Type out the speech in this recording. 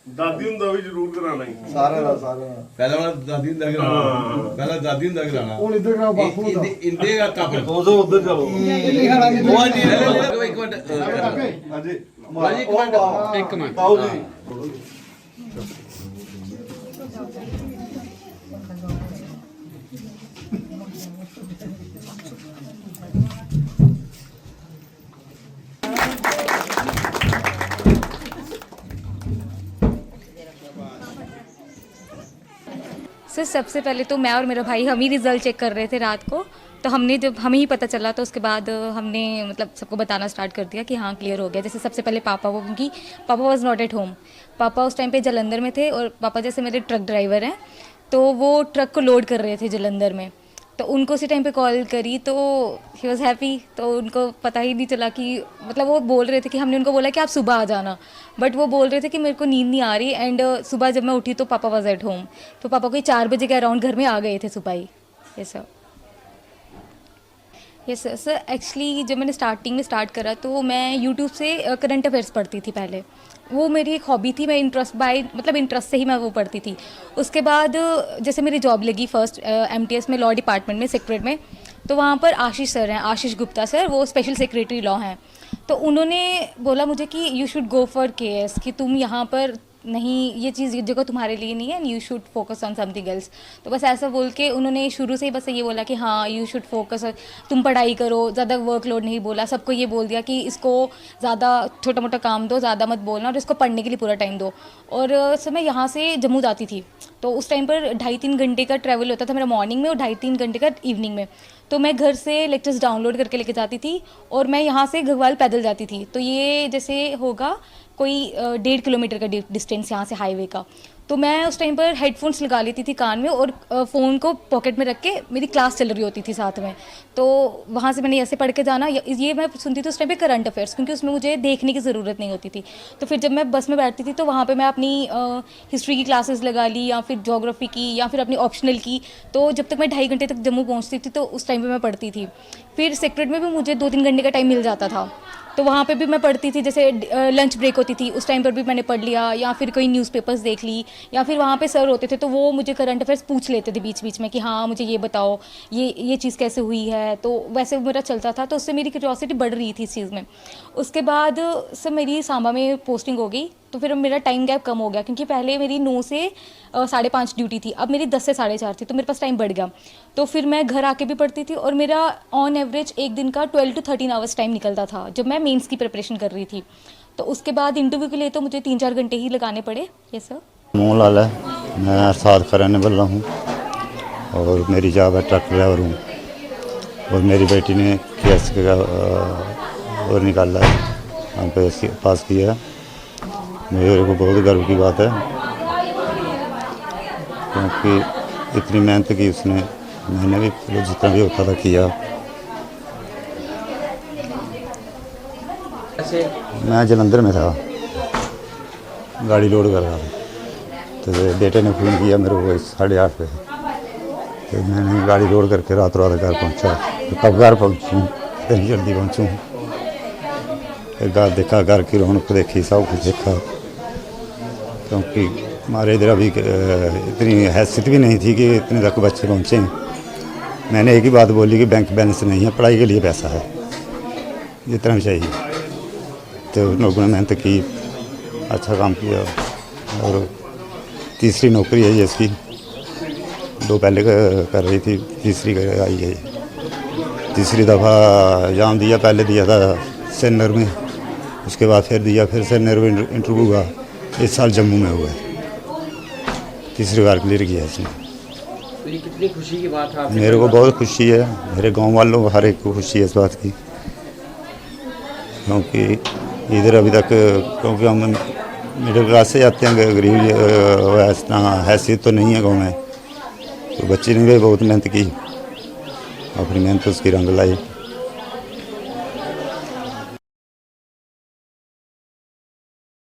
दादी हुंदा भी जरूर कराना ही सारे दा पहला वाला दादी हुंदा कराना पहला दादी हुंदा कराना हुन इधर कराओ बापू दा इंदे का कापड़ दोस्तों उधर चलो वो जी एक मिनट हाँ जी एक मिनट आओ जी सर सबसे पहले तो मैं और मेरा भाई हम ही रिज़ल्ट चेक कर रहे थे रात को, तो हमने जब हमें ही पता चला तो उसके बाद हमने मतलब सबको बताना स्टार्ट कर दिया कि हाँ क्लियर हो गया। जैसे सबसे पहले पापा वो, क्योंकि पापा वाज नॉट एट होम, पापा उस टाइम पे जलंधर में थे और पापा जैसे मेरे ट्रक ड्राइवर हैं तो वो ट्रक को लोड कर रहे थे जलंधर में, तो उनको उसी टाइम पे कॉल करी तो ही वॉज हैप्पी। तो उनको पता ही नहीं चला कि मतलब वो बोल रहे थे कि हमने उनको बोला कि आप सुबह आ जाना, बट वो बोल रहे थे कि मेरे को नींद नहीं आ रही। एंड सुबह जब मैं उठी तो पापा वॉज एट होम, तो पापा कोई 4 बजे के अराउंड घर में आ गए थे सुबह ही। यस सर एक्चुअली जब मैंने स्टार्टिंग में स्टार्ट करा तो मैं यूट्यूब से करंट अफेयर्स पढ़ती थी पहले, वो मेरी एक हॉबी थी, मैं इंटरेस्ट से ही मैं वो पढ़ती थी। उसके बाद जैसे मेरी जॉब लगी फर्स्ट MTS में लॉ डिपार्टमेंट में सेक्रेटरी में, तो वहाँ पर आशीष सर हैं, आशीष गुप्ता सर, वो स्पेशल सेक्रेटरी लॉ हैं। तो उन्होंने बोला मुझे कि you should go for KS, कि तुम यहाँ पर नहीं, ये चीज़ ये जगह तुम्हारे लिए नहीं है and you should focus on something else. तो बस ऐसा बोल के उन्होंने शुरू से ही बस ये बोला कि हाँ यू शुड फोकस, तुम पढ़ाई करो, ज़्यादा वर्कलोड नहीं बोला, सबको ये बोल दिया कि इसको ज़्यादा छोटा मोटा काम दो, ज़्यादा मत बोलना और इसको पढ़ने के लिए पूरा टाइम दो। और सर मैं यहाँ से जम्मू जाती थी तो उस टाइम पर 2.5-3 घंटे का ट्रैवल होता था मेरा मॉर्निंग में और 2.5-3 घंटे का इवनिंग में। तो मैं घर से लेक्चर्स डाउनलोड करके लेके जाती थी और मैं यहाँ से घगवाल पैदल जाती थी। तो ये जैसे होगा कोई 1.5 किलोमीटर का डिस्टेंस यहाँ से हाईवे का। तो मैं उस टाइम पर हेडफोन्स लगा लेती थी कान में और फ़ोन को पॉकेट में रख के मेरी क्लास चल रही होती थी साथ में। तो वहाँ से मैंने ऐसे पढ़ के जाना, ये मैं सुनती थी उस टाइम पे करंट अफेयर्स, क्योंकि उसमें मुझे देखने की ज़रूरत नहीं होती थी। तो फिर जब मैं बस में बैठती थी तो वहाँ पे मैं अपनी हिस्ट्री की क्लासेस लगा ली या फिर ज्योग्राफी की या फिर अपनी ऑप्शनल की। तो जब तक मैं 2.5 घंटे तक जम्मू पहुँचती थी तो उस टाइम पर मैं पढ़ती थी। फिर सेक्रेट में भी मुझे 2-3 घंटे का टाइम मिल जाता था, तो वहाँ पे भी मैं पढ़ती थी। जैसे लंच ब्रेक होती थी उस टाइम पर भी मैंने पढ़ लिया, या फिर कोई न्यूज़पेपर्स देख ली, या फिर वहाँ पे सर होते थे तो वो मुझे करंट अफेयर्स पूछ लेते थे बीच बीच में कि हाँ मुझे ये बताओ ये चीज़ कैसे हुई है। तो वैसे मेरा चलता था, तो उससे मेरी क्यूरियोसिटी बढ़ रही थी इस चीज़ में। उसके बाद सर मेरी सांबा में पोस्टिंग हो गई, तो फिर मेरा टाइम गैप कम हो गया, क्योंकि पहले मेरी 9 से 5:30 ड्यूटी थी, अब मेरी 10 से 4:30 थी, तो मेरे पास टाइम बढ़ गया। तो फिर मैं घर आके भी पढ़ती थी और मेरा ऑन एवरेज एक दिन का 12 to 13 आवर्स टाइम निकलता था जब मैं मेंस की प्रिपरेशन कर रही थी। तो उसके बाद इंटरव्यू के लिए तो मुझे 3-4 घंटे ही लगाने पड़े। Yes sir. मोहन लाल है, मैं अरसाद का रहने वाला हूँ और मेरी जॉब है ट्रक ड्राइवर हूँ और मेरी बेटी ने KS का और निकाला है, हम पे पास किया है। मेरे को बहुत गर्व की बात है क्योंकि इतनी मेहनत की उसने, मैंने भी जितना भी होता था किया। मैं जलंधर में था, गाड़ी लोड कर रहा था, तो बेटे ने फ़ोन किया मेरे को 8:30 पे, तो मैंने गाड़ी लोड करके रात घर पहुंचा। तो कब घर पहुंचूँ, इतनी जल्दी पहुंचूँ, घर देखा, घर की रौनक देखी, सब कुछ देखा, क्योंकि हमारे इधर अभी इतनी हैसियत भी नहीं थी कि इतने तक बच्चे पहुँचे। मैंने एक ही बात बोली कि बैंक बैलेंस नहीं है, पढ़ाई के लिए पैसा है, जितना भी चाहिए। तो लोगों ने मेहनत की, अच्छा काम किया और तीसरी नौकरी है ये इसकी, 2 पहले कर रही थी, तीसरी आई है। तीसरी दफ़ा एग्ज़ाम दिया, पहले दिया था श्रीनगर में, उसके बाद फिर दिया, फिर श्रीनगर में इंटरव्यू हुआ, इस साल जम्मू में हुआ है, तीसरी बार क्लियर किया इसने। तो ये कितनी खुशी की बात है? मेरे को बहुत खुशी है, मेरे गांव वालों को हर एक को खुशी है इस बात की, क्योंकि इधर अभी तक, क्योंकि हम मिडिल क्लास से जाते हैं, गरीब इतना हैसियत तो नहीं है गाँव में। तो बच्चे ने भी बहुत मेहनत की, अपनी मेहनत उसकी रंग लाई।